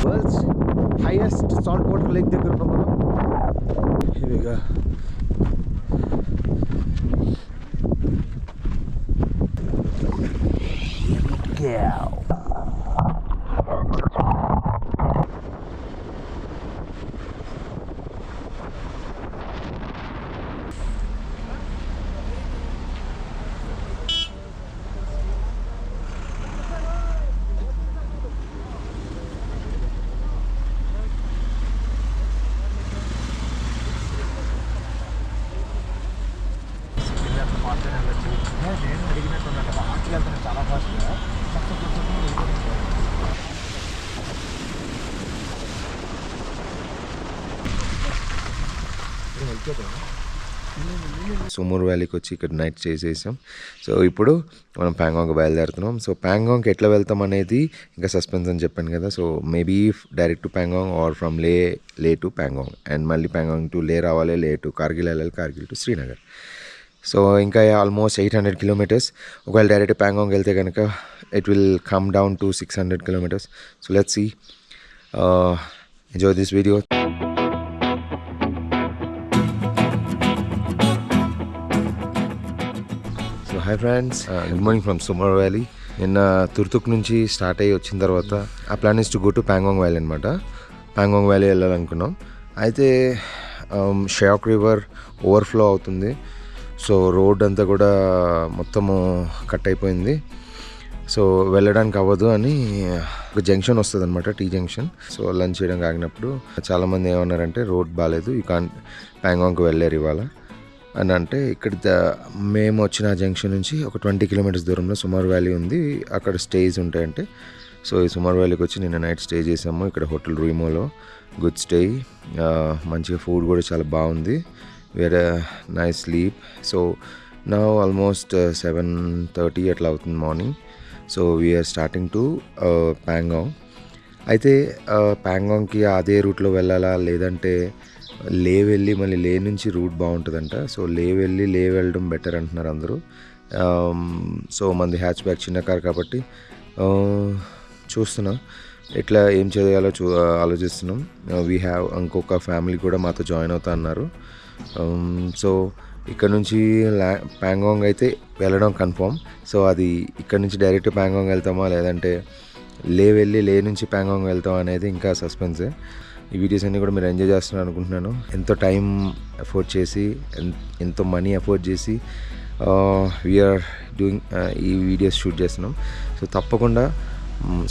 World's highest salt water lake దగ్గర ఉన్నాం మనం. ఇవిగా సుమూర్ వ్యాలీకి వచ్చి ఇక్కడ నైట్ స్టే చేసాం. సో ఇప్పుడు మనం ప్యాంగాంగ్ బయలుదేరుతున్నాం. సో ప్యాంగాంగ్కి ఎట్లా వెళ్తాం అనేది ఇంకా సస్పెన్స్ అని చెప్పాను కదా. So maybe direct to Pangong or from Leh to Pangong, and మళ్ళీ ప్యాంగాంగ్ టు లే రావాలి, లే టు కార్గిల్ వెళ్ళాలి, కార్గిల్ టు శ్రీనగర్. సో ఇంకా ఆల్మోస్ట్ 800 కిలోమీటర్స్. ఒకవేళ డైరెక్ట్ ప్యాంగాంగ్ వెళ్తే కనుక it will come down to 600 kilometres. So let's see. Enjoy this video. So hi friends, good morning from Sumur valley. నిన్న తుర్తుక్ నుంచి start అయ్యి వచ్చిన తర్వాత ఆ plan is to go to Pangong valley అనమాట. ప్యాంగాంగ్ వ్యాలీ వెళ్ళాలనుకున్నాం. అయితే షయాక్ రివర్ ఓవర్ఫ్లో అవుతుంది. సో రోడ్ అంతా కూడా మొత్తము కట్ అయిపోయింది. సో వెళ్ళడానికి అవ్వదు అని ఒక జంక్షన్ వస్తుంది అనమాట, టీ జంక్షన్. సో లంచ్ చేయడానికి ఆగినప్పుడు చాలామంది ఏమన్నారంటే రోడ్ బాగాలేదు, ఈ ప్యాంగాంగ్కి వెళ్ళారు ఇవాళ అని అంటే, ఇక్కడ మేము వచ్చిన జంక్షన్ నుంచి ఒక 20 కిలోమీటర్స్ దూరంలో సుమార్ వ్యాలీ ఉంది, అక్కడ స్టేస్ ఉంటాయంటే. సో ఈ సుమార్ వ్యాలీకి వచ్చి నిన్న నైట్ స్టే చేసాము ఇక్కడ హోటల్ రూమోలో. గుడ్ స్టే, మంచిగా ఫుడ్ కూడా చాలా బాగుంది. Very nice sleep. సో నా ఆల్మోస్ట్ 7:30 అట్లా అవుతుంది morning. So we are starting to Pangong. అయితే ప్యాంగాంగ్కి అదే రూట్లో వెళ్ళాలా లేదంటే లే వెళ్ళి మళ్ళీ లే నుంచి రూట్ బాగుంటుందంట. సో లే వెళ్ళడం బెటర్ అంటున్నారు అందరూ. సో మనది హ్యాచ్ బ్యాక్ చిన్న కార్ కాబట్టి చూస్తున్నాం ఎట్లా ఏం చేయాలో ఆలోచిస్తున్నాం. వీ హ్యావ్ ఇంకొక ఫ్యామిలీ కూడా మాతో జాయిన్ అవుతా అన్నారు. సో ఇక్కడ నుంచి ప్యాంగాంగ్ అయితే వెళ్ళడం కన్ఫర్మ్. సో అది ఇక్కడ నుంచి డైరెక్ట్ ప్యాంగాంగ్ వెళ్తామా లేదంటే లే నుంచి ప్యాంగాంగ్ వెళ్తామా అనేది ఇంకా సస్పెన్సే. ఈ వీడియోస్ అన్నీ కూడా మీరు ఎంజాయ్ చేస్తున్నారు అనుకుంటున్నాను. ఎంతో టైం ఎఫోర్డ్ చేసి ఎంతో మనీ ఎఫోర్డ్ చేసి వీఆర్ డూయింగ్ ఈ వీడియోస్ షూట్ చేస్తున్నాం. సో తప్పకుండా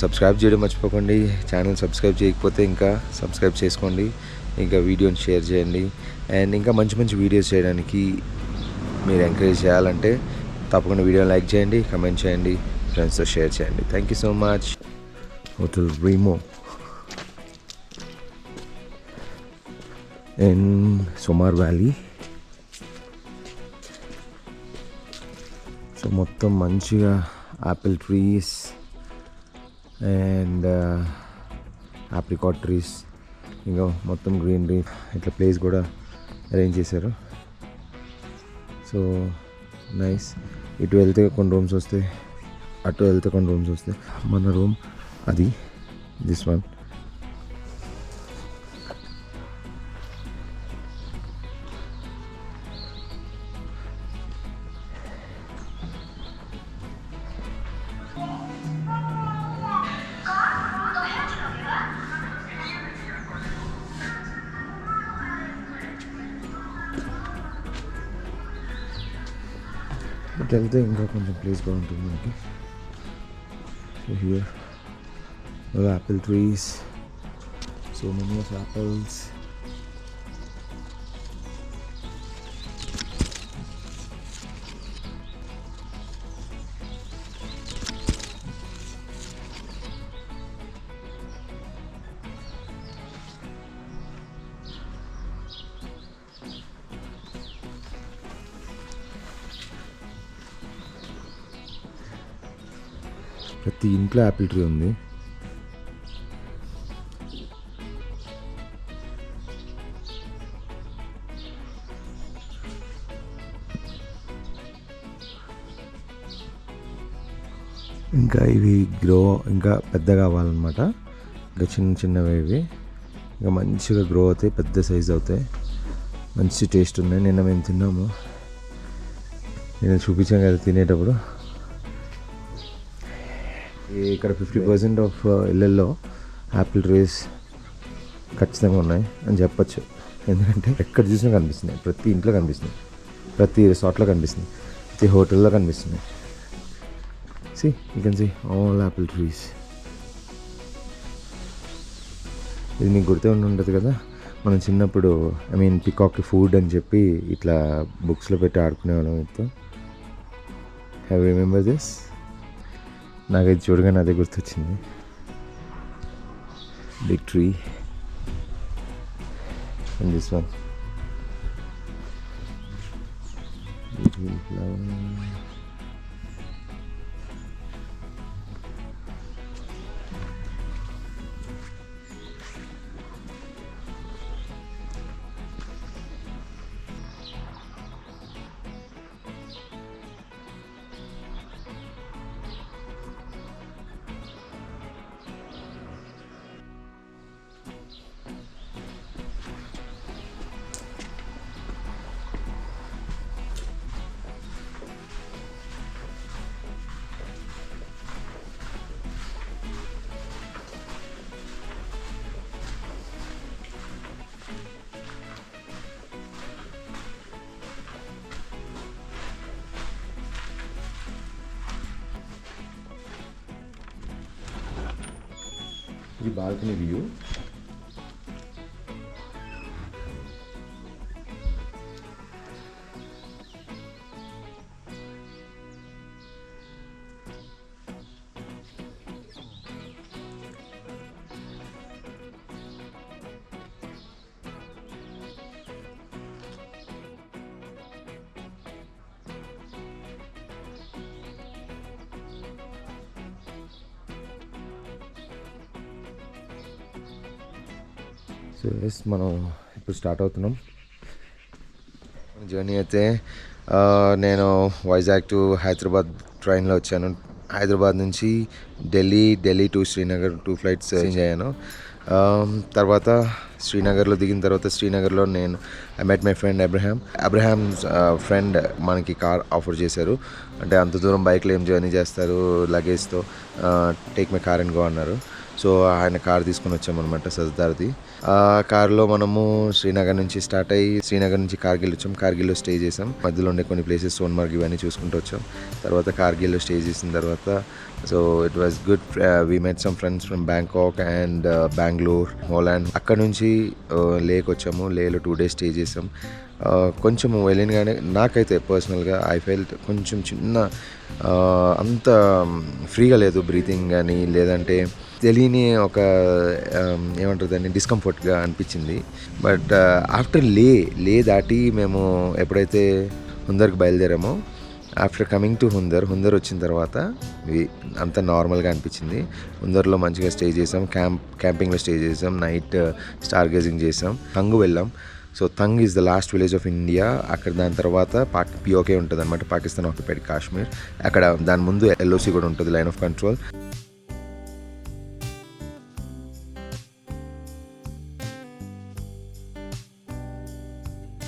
సబ్స్క్రైబ్ చేయడం మర్చిపోకండి. ఛానల్ సబ్స్క్రైబ్ చేయకపోతే ఇంకా సబ్స్క్రైబ్ చేసుకోండి, ఇంకా వీడియోని షేర్ చేయండి. అండ్ ఇంకా మంచి మంచి వీడియోస్ చేయడానికి మీరు ఎంకరేజ్ చేయాలంటే తప్పకుండా వీడియోని లైక్ చేయండి, కమెంట్ చేయండి, ఫ్రెండ్స్తో షేర్ చేయండి. Thank you so much. Hotel Rimo in Sumur valley. So మొత్తం మంచిగా apple trees and apricot trees, ఇంకా మొత్తం గ్రీనరీ, ఇట్లా ప్లేస్ కూడా అరేంజ్ చేశారు. So nice. ఇటు వెళ్తే కొన్ని రూమ్స్ వస్తాయి, అటు వెళ్తే కొన్ని రూమ్స్ వస్తాయి. మన రూమ్ అది, దిస్ వన్. ఇటు వెళ్తే ఇంకా కొంచెం ప్లేస్ బాగుంటుంది మనకి. So here Apple trees, so many of apples. ప్రతి ఇంట్లో యాపిల్ ట్రీ ఉంది. ఇంకా ఇవి ఇంకా పెద్దగా అవ్వాలన్నమాట. ఇంకా చిన్నవి ఇవి ఇంకా మంచిగా గ్రో అవుతాయి, పెద్ద సైజ్ అవుతాయి, మంచి టేస్ట్ ఉన్నాయి. నిన్న మేము తిన్నాము, నేను చూపించాను కదా తినేటప్పుడు. ఇక్కడ 50% ఆఫ్ ఇళ్ళల్లో యాపిల్ ట్రీస్ ఖచ్చితంగా ఉన్నాయి అని చెప్పచ్చు. ఎందుకంటే ఎక్కడ చూసినా కనిపిస్తున్నాయి, ప్రతి ఇంట్లో కనిపిస్తున్నాయి, ప్రతి రిసార్ట్లో కనిపిస్తుంది, ప్రతి హోటల్లో కనిపిస్తున్నాయి. See, you can see all apple trees. ఇది మీకు గుర్తే ఉంటుంది కదా, మనం చిన్నప్పుడు పికాక్కి ఫుడ్ అని చెప్పి ఇట్లా బుక్స్లో పెట్టి ఆడుకునేవాళ్ళం. ఇట్లా హ్యావ్ రిమెంబర్ దిస్? నాకు ఇది చూడగానే అదే గుర్తొచ్చింది. Big tree and this one beautiful flower. ఇది బాల్కనీ వ్యూ. సో ఎస్, మనం ఇప్పుడు స్టార్ట్ అవుతున్నాం జర్నీ. అయితే నేను వైజాగ్ టు హైదరాబాద్ ట్రైన్లో వచ్చాను. హైదరాబాద్ నుంచి Delhi to Srinagar 2 flights change అయ్యాను. తర్వాత శ్రీనగర్లో దిగిన తర్వాత శ్రీనగర్లో I met my friend Abraham friend మనకి కార్ ఆఫర్ చేశారు. అంటే అంత దూరం బైక్లో ఏం జర్నీ చేస్తారు లగేజ్తో, take my car and go అన్నారు. సో ఆయన కార్ తీసుకొని వచ్చామన్నమాట, సజ్దార్ది. ఆ కార్లో మనము శ్రీనగర్ నుంచి స్టార్ట్ అయ్యి శ్రీనగర్ నుంచి కార్గిల్ వచ్చాం. కార్గిల్లో స్టే చేసాం. మధ్యలో ఉండే కొన్ని ప్లేసెస్ సోన్మార్గ్ ఇవన్నీ చూసుకుంటూ వచ్చాం. తర్వాత కార్గిల్లో స్టే చేసిన తర్వాత so it was good. We met some friends from Bangkok and Bengaluru, Holland. అక్కడ నుంచి లేక్ వచ్చాము. లేలో 2 days స్టే చేసాం. కొంచెం వెళ్ళినగానే నాకైతే పర్సనల్గా ఐ ఫెల్ట్ కొంచెం అంత ఫ్రీగా లేదు బ్రీతింగ్ కానీ, లేదంటే తెలియని ఒక ఏమంటారు దాన్ని డిస్కంఫర్ట్గా అనిపించింది. బట్ ఆఫ్టర్ లే దాటి మేము ఎప్పుడైతే హుందర్కి బయలుదేరామో, ఆఫ్టర్ కమింగ్ టు హుందర్ వచ్చిన తర్వాత అంత నార్మల్గా అనిపించింది. హుందర్లో మంచిగా స్టే చేసాం, క్యాంపింగ్లో స్టే చేసాం, నైట్ స్టార్ గేజింగ్ చేసాం. తంగ్ వెళ్ళాం. So tongue is the last village of India. అక్కడ దాని తర్వాత పిఓకే ఉంటుంది అనమాట, పాకిస్తాన్ ఆక్యుపైడ్ కాశ్మీర్. అక్కడ దాని ముందు LOC కూడా ఉంటుంది, లైన్ ఆఫ్ కంట్రోల్.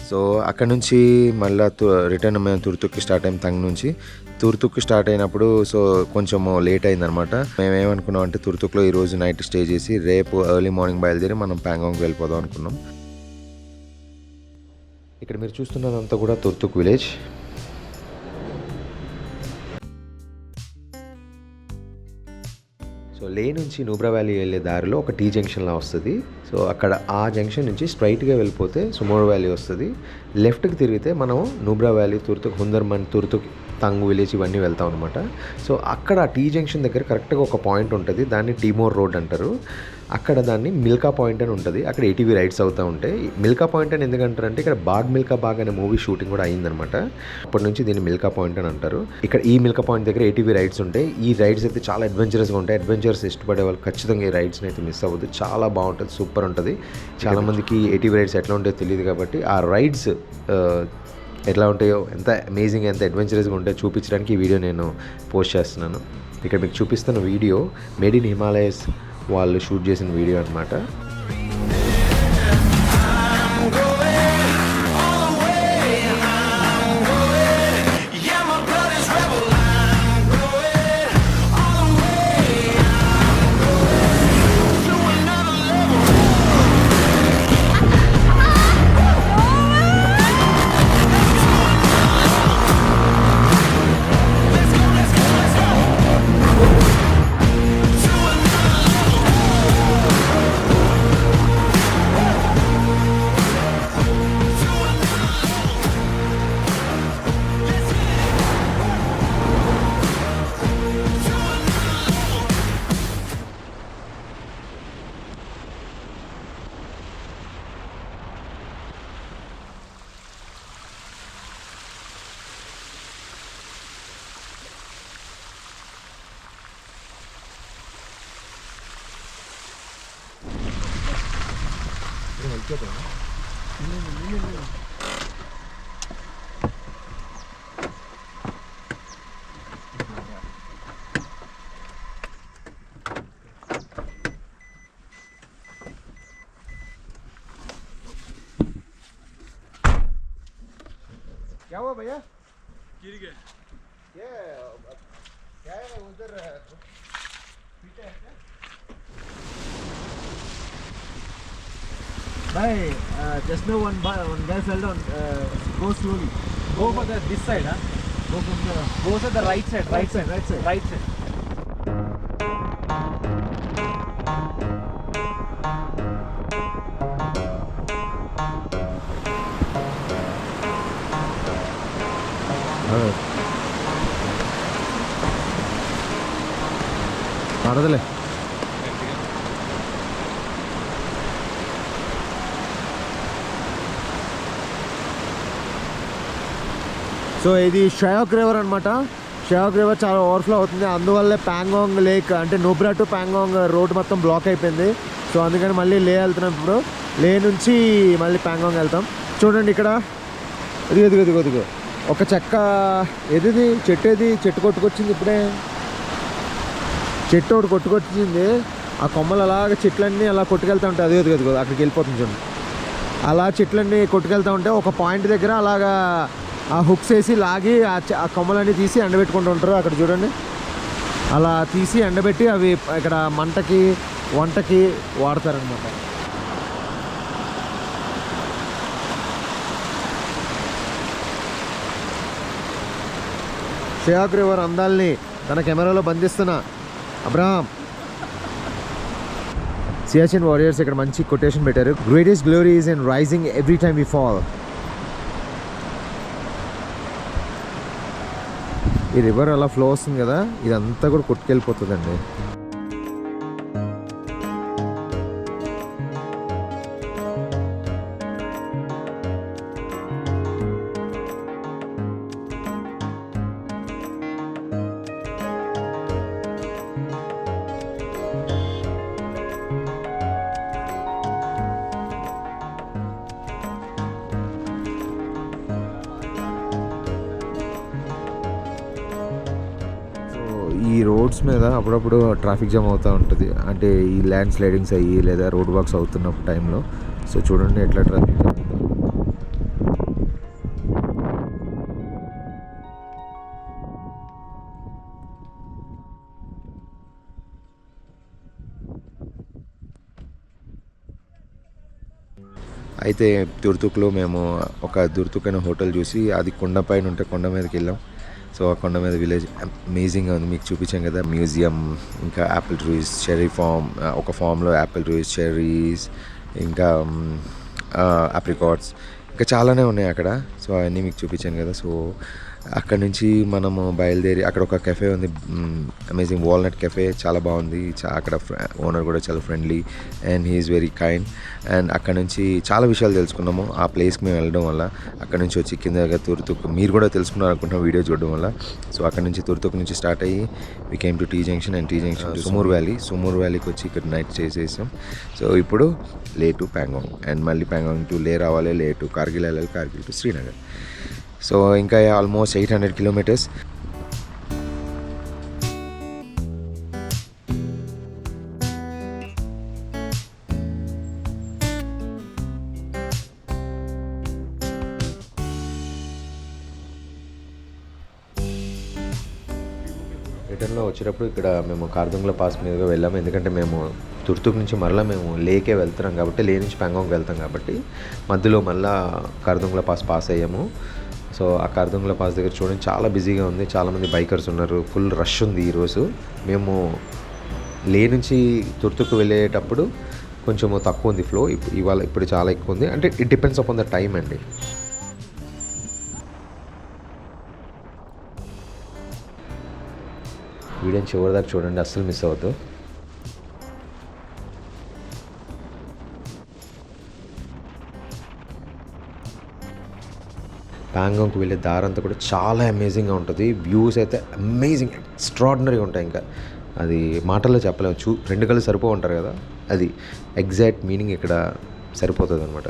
సో అక్కడ నుంచి మళ్ళీ రిటర్న్ మేము తుర్తుక్కి స్టార్ట్ అయ్యాం. తంగ్ నుంచి తుర్తుక్కి స్టార్ట్ అయినప్పుడు సో కొంచెం లేట్ అయిందనమాట. మేమేమనుకున్నాం అంటే తుర్తుక్లో ఈరోజు నైట్ స్టే చేసి రేపు ఎర్లీ మార్నింగ్ బయలుదేరి మనం ప్యాంగాంగ్కి వెళ్ళిపోదాం అనుకున్నాం. ఇక్కడ మీరు చూస్తున్నదంతా కూడా తుర్తుక్ విలేజ్. సో లే నుంచి నూబ్రా వ్యాలీ వెళ్ళే దారిలో ఒక టీ జంక్షన్లా వస్తుంది. సో అక్కడ ఆ జంక్షన్ నుంచి స్ట్రైట్గా వెళ్ళిపోతే సుమోర్ వ్యాలీ వస్తుంది. లెఫ్ట్కి తిరిగితే మనం నూబ్రా వ్యాలీ, తుర్తుక్, హుందర్మన్, తుర్తుక్, తంగ్ విలేజ్ ఇవన్నీ వెళ్తాం అనమాట. సో అక్కడ టీ జంక్షన్ దగ్గర కరెక్ట్గా ఒక పాయింట్ ఉంటుంది, దాన్ని టీమోర్ రోడ్ అంటారు. అక్కడ దాన్ని మిల్కా పాయింట్ అని ఉంటుంది. అక్కడ ATV రైడ్స్ అవుతూ ఉంటాయి. మిల్కా పాయింట్ అని ఎందుకంటారంటే ఇక్కడ బాగ్ మిల్కా బాగ్ అనే మూవీ షూటింగ్ కూడా అయిందనమాట. అప్పటి నుంచి దీన్ని మిల్కా పాయింట్ అని అంటారు. ఇక్కడ ఈ మిల్కా పాయింట్ దగ్గర ATV రైడ్స్ ఉంటాయి. ఈ రైడ్స్ అయితే చాలా అడ్వెంచరస్గా ఉంటాయి. అడ్వెంచర్స్ ఇష్టపడే వాళ్ళు ఖచ్చితంగా ఈ రైడ్స్ని అయితే మిస్ అవ్వద్దు. చాలా బాగుంటుంది, సూపర్ ఉంటుంది. చాలామందికి ATV రైడ్స్ ఎట్లా ఉంటాయో తెలియదు కాబట్టి ఆ రైడ్స్ ఎట్లా ఉంటాయో, ఎంత అమేజింగ్, ఎంత అడ్వెంచరస్గా ఉంటాయో చూపించడానికి ఈ వీడియో నేను పోస్ట్ చేస్తున్నాను. ఇక్కడ మీకు చూపిస్తున్న వీడియో మేడ్ ఇన్ హిమాలయస్ వాళ్ళు షూట్ చేసిన వీడియో అనమాట. क्या हुआ भैया? गिर गए। ये क्या है उधर पीछे है क्या? Bhai, just now one guy fell down. Go slowly. Go for this side, huh? Go to the right side. Right side. పడదలే. సో ఇది షయాక్ రివర్ అనమాట. షయాక్ రివర్ చాలా ఓవర్ఫ్లో అవుతుంది, అందువల్లే ప్యాంగాంగ్ లేక్ అంటే నుబ్రా టు ప్యాంగాంగ్ రోడ్ మొత్తం బ్లాక్ అయిపోయింది. సో అందుకని మళ్ళీ లే వెళ్తున్నాం. ఇప్పుడు లే నుంచి మళ్ళీ ప్యాంగాంగ్ వెళ్తాం. చూడండి ఇక్కడ ఇదిగో ఒక చెక్క ఏది చెట్టు కొట్టుకొచ్చింది. ఇప్పుడే చెట్టు ఒకటి కొట్టుకొచ్చింది. ఆ కొమ్మలు అలాగ చెట్లన్నీ అలా కొట్టుకెళ్తూ ఉంటాయి. అదిగో అక్కడికి వెళ్ళిపోతుంది చూడండి. అలా చెట్లన్నీ కొట్టుకెళ్తూ ఉంటే ఒక పాయింట్ దగ్గర అలాగా ఆ హుక్స్ వేసి లాగి ఆ కొమ్మలన్నీ తీసి ఎండబెట్టుకుంటూ ఉంటారు. అక్కడ చూడండి అలా తీసి ఎండబెట్టి అవి ఇక్కడ మంటకి వంటకి వాడతారనమాట. షయాక్ రివర్ అందాల్ని తన కెమెరాలో బంధిస్తున్న అబ్రహాం. సియాచిన్ వారియర్స్ ఇక్కడ మంచి కొటేషన్ పెట్టారు. Greatest glory is in rising every time we fall. ఈ రివర్ అలా ఫ్లో వస్తుంది కదా, ఇదంతా కూడా కొట్టుకెళ్ళిపోతుందండి. ఈ రోడ్స్ మీద అప్పుడప్పుడు ట్రాఫిక్ జామ్ అవుతూ ఉంటుంది, అంటే ఈ ల్యాండ్ స్లైడింగ్స్ అయ్యి లేదా రోడ్ వర్క్స్ అవుతున్నప్పుడు టైంలో. సో చూడండి ఎట్లా ట్రాఫిక్ జామ్ అవుతుంది. అయితే తుర్తుక్లో మేము ఒక తుర్తుక్ అనే హోటల్ చూసి, అది కొండ పైన ఉంటే కొండ మీదకి వెళ్ళాం. సో ఆ కొండ మీద విలేజ్ అమేజింగ్గా ఉంది, మీకు చూపించాం కదా. మ్యూజియం, ఇంకా యాపిల్ ట్రీస్, చెర్రీ ఫామ్, ఒక ఫామ్లో యాపిల్ ట్రీస్, చెర్రీస్, ఇంకా ఆప్రికాట్స్, ఇంకా చాలానే ఉన్నాయి అక్కడ. సో అవన్నీ మీకు చూపించాను కదా. సో అక్కడ నుంచి మనము బయలుదేరి అక్కడ ఒక కెఫే ఉంది, అమేజింగ్ వాల్నట్ కెఫే, చాలా బాగుంది. అక్కడ ఓనర్ కూడా చాలా friendly and he is very kind. And అక్కడ నుంచి చాలా విషయాలు తెలుసుకున్నాము ఆ ప్లేస్కి మేము వెళ్ళడం వల్ల. అక్కడ నుంచి వచ్చి కింద తుర్తుక్ మీరు కూడా తెలుసుకున్నారు అనుకుంటున్నాం వీడియో చూడడం వల్ల. సో అక్కడ నుంచి తుర్తుక్ నుంచి స్టార్ట్ అయ్యి we came to T junction and T junction to Sumur వ్యాలీకి వచ్చి ఇక్కడ నైట్ చేసేసాం. సో ఇప్పుడు లే టు ప్యాంగాంగ్ అండ్ మళ్ళీ ప్యాంగాంగ్ టు లే రావాలి, లే టు కార్గిల్ వెళ్ళాలి, కార్గిల్ టు శ్రీనగర్. సో ఇంకా ఆల్మోస్ట్ 800 కిలోమీటర్స్. రిటర్న్లో వచ్చేటప్పుడు ఇక్కడ మేము కార్దుంగ్లా పాస్ మీదుగా వెళ్ళాము. ఎందుకంటే మేము తుర్తుక్ నుంచి మళ్ళీ మేము లేకే వెళ్తున్నాం కాబట్టి, లే నుంచి ప్యాంగాంగ్ వెళ్తాం కాబట్టి మధ్యలో మళ్ళీ కార్దుంగ్లా పాస్ అయ్యాము. సో ఆ కార్దుంగ్లా పాస్ దగ్గర చూడండి చాలా బిజీగా ఉంది, చాలామంది బైకర్స్ ఉన్నారు, ఫుల్ రష్ ఉంది ఈరోజు. మేము లే నుంచి తుర్తుక్ వెళ్ళేటప్పుడు కొంచెం తక్కువ ఉంది ఫ్లో, ఇప్పుడు చాలా ఎక్కువ ఉంది. అంటే it depends upon the time అండి. వీడియోని చివరి దాకా చూడండి, అస్సలు మిస్ అవ్వద్దు. ప్యాంగాంగ్కి వెళ్ళే దారంతా కూడా చాలా అమేజింగ్గా ఉంటుంది. వ్యూస్ అయితే అమేజింగ్ ఎక్స్ట్రాడినరీగా ఉంటాయి. ఇంకా అది మాటల్లో చెప్పలేము. 2 కళ్ళు సరిపో ఉంటారు కదా, అది ఎగ్జాక్ట్ మీనింగ్ ఇక్కడ సరిపోతుంది అనమాట.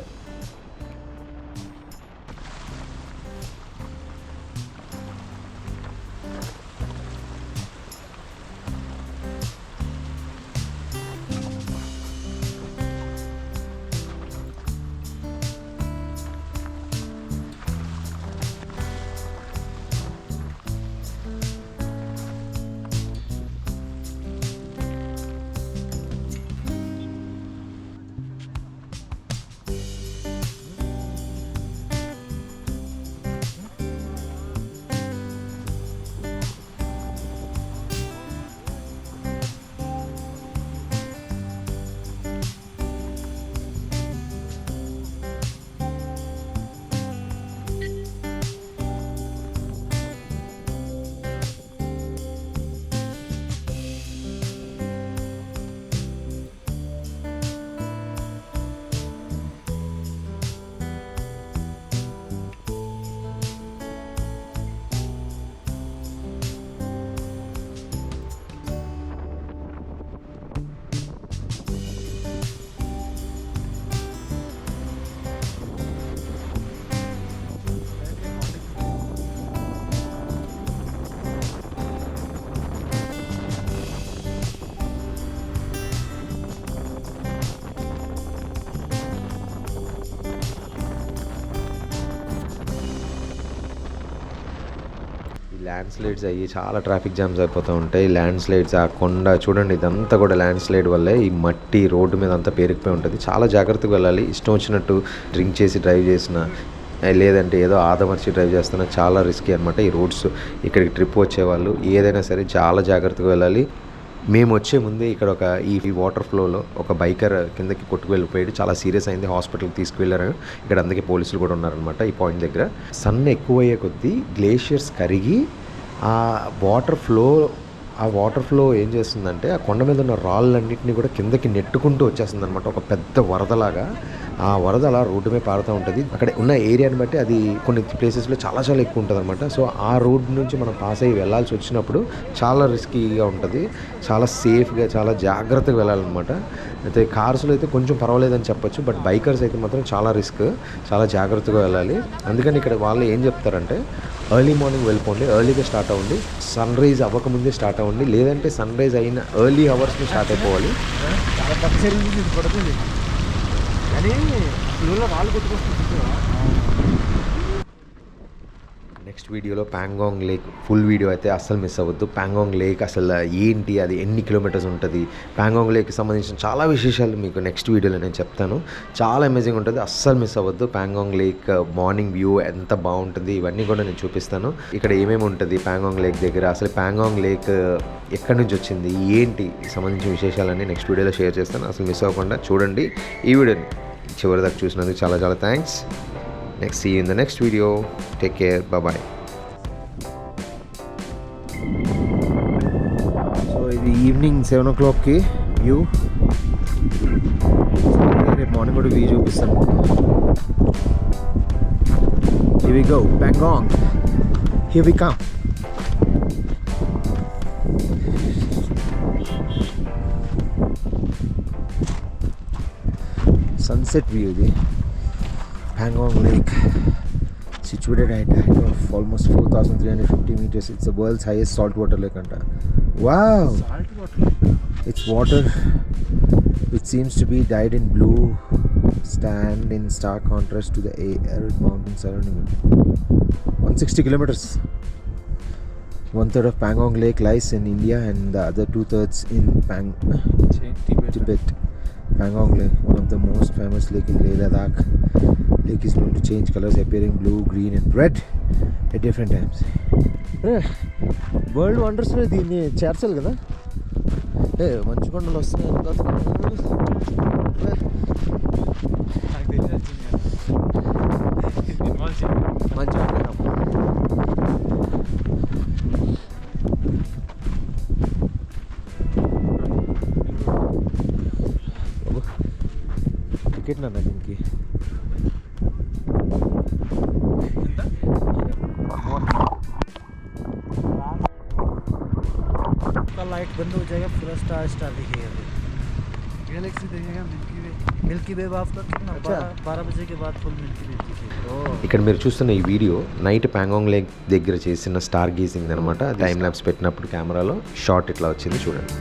ల్యాండ్ స్లైడ్స్ అయ్యి చాలా ట్రాఫిక్ జామ్స్ అయిపోతూ ఉంటాయి. ల్యాండ్ స్లైడ్స్, ఆ కొండ చూడండి, ఇదంతా కూడా ల్యాండ్ స్లైడ్ వల్లే ఈ మట్టి రోడ్డు మీద అంతా పేరుకుపోయి ఉంటుంది. చాలా జాగ్రత్తగా వెళ్ళాలి. ఇష్టం వచ్చినట్టు డ్రింక్ చేసి డ్రైవ్ చేసిన, లేదంటే ఏదో ఆదమర్చి డ్రైవ్ చేస్తున్నా చాలా రిస్కీ అనమాట ఈ రోడ్స్. ఇక్కడికి ట్రిప్ వచ్చేవాళ్ళు ఏదైనా సరే చాలా జాగ్రత్తగా వెళ్ళాలి. మేము వచ్చే ముందే ఇక్కడ ఈ వాటర్ ఫ్లోలో ఒక బైకర్ కిందకి కొట్టుకు వెళ్ళిపోయాడు, చాలా సీరియస్ అయింది, హాస్పిటల్కి తీసుకువెళ్ళారు. ఇక్కడ అందుకే పోలీసులు కూడా ఉన్నారనమాట ఈ పాయింట్ దగ్గర. సన్ ఎక్కువయ్యే కొద్దీ గ్లేషియర్స్ కరిగి ఆ వాటర్ ఫ్లో ఏం చేస్తుందంటే ఆ కొండ మీద ఉన్న రాళ్ళన్నింటినీ కూడా కిందకి నెట్టుకుంటూ వచ్చేస్తుంది అనమాట, ఒక పెద్ద వరదలాగా. ఆ వరద అలా రోడ్డు మీద పారుతూ ఉంటుంది. అక్కడ ఉన్న ఏరియాని బట్టి అది కొన్ని ప్లేసెస్లో చాలా చాలా ఎక్కువ ఉంటుంది అనమాట. సో ఆ రోడ్ నుంచి మనం పాస్ అయ్యి వెళ్ళాల్సి వచ్చినప్పుడు చాలా రిస్కీగా ఉంటుంది, చాలా సేఫ్గా చాలా జాగ్రత్తగా వెళ్ళాలన్నమాట. అయితే కార్స్లో అయితే కొంచెం పర్వాలేదని చెప్పొచ్చు, బట్ బైకర్స్ అయితే మాత్రం చాలా రిస్క్, చాలా జాగ్రత్తగా వెళ్ళాలి. అందుకని ఇక్కడ వాళ్ళు ఏం చెప్తారంటే ఎర్లీ మార్నింగ్ వెళ్ళిపోండి, ఎర్లీగా స్టార్ట్ అవ్వండి, సన్ రైజ్ అవ్వకముందే స్టార్ట్ అవ్వండి, లేదంటే సన్ రైజ్ అయిన ఎర్లీ అవర్స్ని స్టార్ట్ అయిపోవాలి. నెక్స్ట్ వీడియోలో ప్యాంగాంగ్ లేక్ ఫుల్ వీడియో అయితే అస్సలు మిస్ అవ్వద్దు. ప్యాంగాంగ్ లేక్ అసలు ఏంటి, అది ఎన్ని కిలోమీటర్స్ ఉంటుంది, ప్యాంగాంగ్ లేక్కి సంబంధించిన చాలా విశేషాలు మీకు నెక్స్ట్ వీడియోలో నేను చెప్తాను. చాలా అమేజింగ్ ఉంటుంది, అస్సలు మిస్ అవ్వద్దు. ప్యాంగాంగ్ లేక్ మార్నింగ్ వ్యూ ఎంత బాగుంటుంది ఇవన్నీ కూడా నేను చూపిస్తాను. ఇక్కడ ఏమేమి ఉంటుంది ప్యాంగాంగ్ లేక్ దగ్గర, అసలు ప్యాంగాంగ్ లేక్ ఎక్కడి నుంచి వచ్చింది, ఏంటి సంబంధించిన విశేషాలన్నీ నెక్స్ట్ వీడియోలో షేర్ చేస్తాను. అసలు మిస్ అవ్వకుండా చూడండి ఈ వీడియోని. చివరి దాకా చూసినందుకు చాలా చాలా thanks. Next see you in the next video. Take care, bye. So ఇది ఈవినింగ్ 7 o'clockకి వ్యూ. రేపు మార్నింగ్ కూడా వ్యూ చూపిస్తాను. Here we go, Pangong. Here we come. Sunset view ఇది. Pangong Lake, situated at a height of almost 4,350 meters. It's the world's highest saltwater lake. Wow! Saltwater. It's water which seems to be dyed in blue, stand in stark contrast to the arid mountains surrounding it. 160 kilometers. 1/3 of Pangong Lake lies in India and the other 2/3 in Tibet. Pangong Lake, one of the most famous lake in Leh Ladakh. Lake is known to change colors, appearing blue, green and red at different times. World వండర్స్లో దీన్ని చేర్చాలి కదా. మంచు కొండలు వస్తున్నాయి. మంచి ticket నాన్న దీనికి. लाइट बंद हो जाएगा, पूरा स्टार दिखेगा, गैलेक्सी दिखेगा, मिल्की वे आप कर कितना 12 बजे के बाद फुल मिल्की वे दिखेगा. ఇక్కడ మీరు చూస్తున్న ఈ వీడియో నైట్ ప్యాంగాంగ్ లేక్ దగ్గర చేసిన స్టార్ గేజింగ్ అనమాట. టైం ల్యాబ్స్ పెట్టినప్పుడు కెమెరాలో షార్ట్ ఇట్లా వచ్చింది చూడండి.